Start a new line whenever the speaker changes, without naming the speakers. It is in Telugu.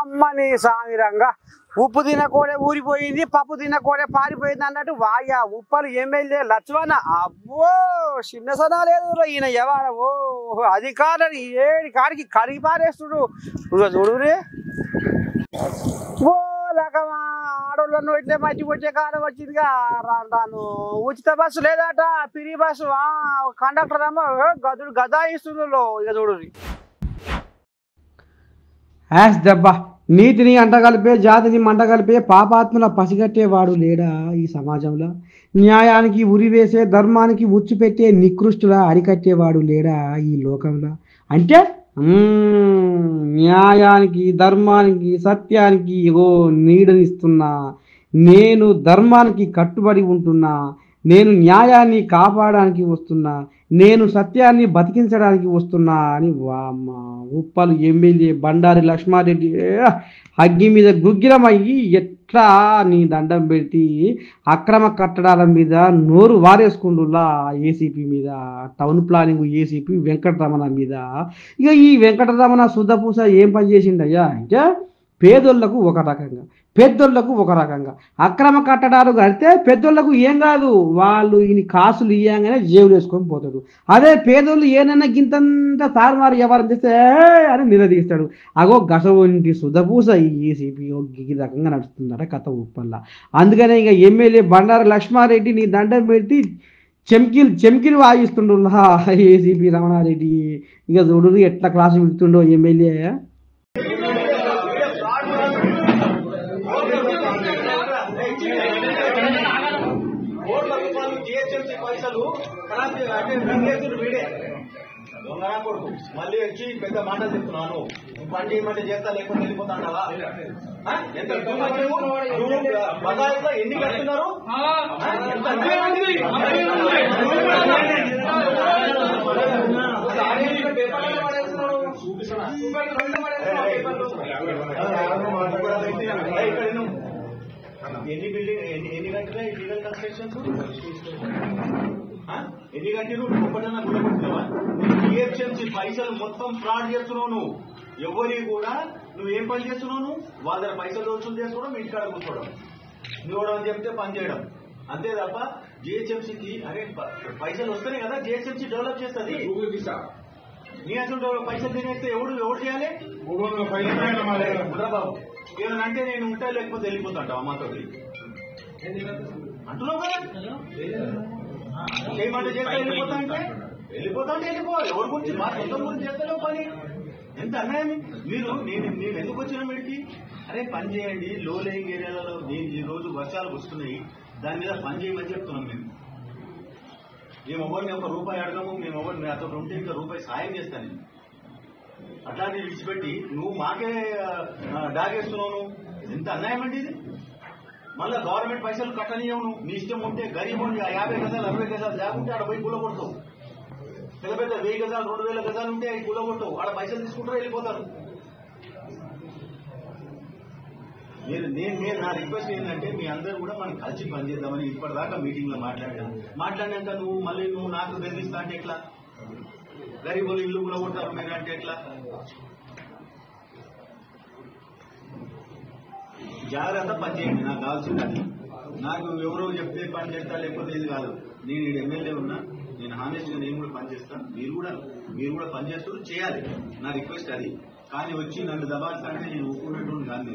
అమ్మని సామిరంగా ఉప్పు తినకోడే ఊరిపోయింది, పప్పు తినకోడే పారిపోయింది అన్నట్టు వాయా ఉప్పలు ఎమ్మెల్యే లక్ష్మణ. అబ్బో చిన్న సదా లేదు ఈయన ఎవరు ఓ అధికారులు ఏడి కాడికి కడిగి పారేస్తుడు. చూడురే ఓ రకమా ఆడోళ్ళను ఇట్లే మధ్య వచ్చే కాలం వచ్చిందిగా. రాను ఉచిత బస్సు లేదట, ఫ్రీ బస్సు. కండక్టర్ ఏమో గదుడు గదాయిస్తుందో ఇక చూడు.
యాస్ దెబ్బా నీతిని అంటగలిపే జాతిని మంటగలిపే పాపాత్మల పసిగట్టేవాడు లేడా ఈ సమాజంలో? న్యాయానికి ఉరివేసే ధర్మానికి ఉచ్చిపెట్టే నికృష్టుల అరికట్టేవాడు లేడా ఈ లోకంలో? అంటే న్యాయానికి ధర్మానికి సత్యానికి ఇగో నీడనిస్తున్నా, నేను ధర్మానికి కట్టుబడి ఉంటున్నా, నేను న్యాయాన్ని కాపాడడానికి వస్తున్నా, నేను సత్యాన్ని బతికించడానికి వస్తున్నా అని వామ్మ ఉప్పల్ ఎమ్మెల్యే బండారి లక్ష్మారెడ్డి అగ్గి మీద గుగ్గిరమయ్యి ఎట్లా నీ దండం పెట్టి అక్రమ కట్టడాల మీద నోరు వారేసుకుంటులా ఏసీపీ మీద, టౌన్ ప్లానింగ్ ఏసీపీ వెంకటరమణ మీద. ఇక ఈ వెంకటరమణ శుద్ధపూస ఏం పని చేసిండయ్యా అంటే పేదోళ్లకు ఒక రకంగా, పెద్దోళ్లకు ఒక రకంగా. అక్రమ కట్టడాలు కడితే పెద్దోళ్లకు ఏం కాదు, వాళ్ళు ఈయన కాసులు ఇయ్యంగానే జేబులు వేసుకొని పోతాడు. అదే పేదోళ్ళు ఏనన్నా గింతంత తారుమారు వ్యవహారం చేస్తే అని నిలదీస్తాడు. అగో గసవంటి శుద్ధపూస ఈ ఏసీపీ ఈ రకంగా నడుస్తుందట కథ ఉప్పల్లా. అందుకనే ఇక ఎమ్మెల్యే బండారు లక్ష్మారెడ్డి నీ దండం పెట్టి చెమ్కిలు వాయిస్తుండు ఏసీపీ రమణారెడ్డి. ఇక చూడు ఎట్లా క్లాసు విడుతుండో ఎమ్మెల్యే.
పైసలు వీడే దొంగరా కొడుకు మళ్ళీ వచ్చి పెద్ద మాటలు చెప్తున్నాను. పని చేయమంటే చేస్తా లేకపోతే వెళ్ళిపోతాంటావా? ఎంత బజార్లో ఎన్ని కడుతున్నారు? ఎన్ని బిల్డింగ్ ఎన్ని కట్టినా ఇల్లీగల్ కన్స్ట్రక్షన్స్ ఎన్ని కట్టిరు? ఒకటన్నా గుర్తుపెట్టుకోవా? జిహెచ్ఎంసీ పైసలు మొత్తం ఫ్రాడ్ చేస్తున్నావు నువ్వు. ఎవరికి కూడా నువ్వేం పని చేస్తున్నావు? వాళ్ళ దగ్గర పైసలు వసూలు చేసుకోవడం, ఇంటికాడ కూర్చోవడం, నువ్వు అని చెప్తే పని చేయడం అంతే తప్ప జిహెచ్ఎంసీకి అరే పైసలు వస్తేనే కదా జిహెచ్ఎంసీ డెవలప్ చేస్తుంది. నీ అసలు పైసలు తినేస్తే ఎవడు చేయాలి? బాబు ఏమన్నా అంటే నేను ఉంటా లేకపోతే వెళ్ళిపోతాంటావు అమ్మతో అంటున్నావు కదా. చేయమంటే చేస్తా వెళ్ళిపోతా అంటే వెళ్ళిపో. ఎవరి గురించి మా సొంతం గురించి చేస్తలేవు పని. ఎంత అన్యాయం మీరు. నేను ఎందుకు వచ్చినా వీడికి అరే పని చేయండి. లో లేయింగ్ ఏరియాలలో నేను ఈ రోజు వర్షాలు వస్తున్నాయి, దాని మీద పని చేయమని చెప్తున్నాం. మేము ఎవరిని ఒక రూపాయి అడగము. మేము ఎవరిని అతను ఉంటే ఇంకా రూపాయి సాయం చేస్తాను నేను. అట్లాంటివి విడిచిపెట్టి నువ్వు మాకే డాగేస్తున్నావు. ఎంత అన్యాయం అండి ఇది. మళ్ళీ గవర్నమెంట్ పైసలు కట్టనీయవు. నువ్వు నీ ఇష్టం ఉంటే గరీబ్ 50 గజాలు 60 గజాలు లేకుంటే ఆడ పోయి కూలగొడతావు. పెద్ద పెద్ద 1000 గజాలు 2000 గజాలు ఉంటే అవి కూలగొడతావు. ఆడ పైసలు తీసుకుంటారు వెళ్ళిపోతారు. నేను నా రిక్వెస్ట్ ఏంటంటే మీ అందరూ కూడా మనం కలిసి పనిచేద్దామని ఇప్పటిదాకా మీటింగ్ లో మాట్లాడాక నువ్వు నాకు బెదిరిస్తా అంటే ఎట్లా? గరీబులు ఇల్లు కూడా కొట్టారు మీరు అంటే ఎట్లా? జాగ్రత్త పనిచేయండి. నాకు కావాల్సింది అది. నాకు ఎవరో చెప్తే పని చేస్తా లేకపోతే ఇది కాదు. నేను ఈ ఎమ్మెల్యే ఉన్నా, నేను హానెస్ట్ గా నేను కూడా పనిచేస్తాను. మీరు కూడా పనిచేస్తూ చేయాలి. నా రిక్వెస్ట్ అది. కానీ వచ్చి నన్ను దబాయిస్తా అంటే నేను ఒప్పుకున్నట్టు కాదు.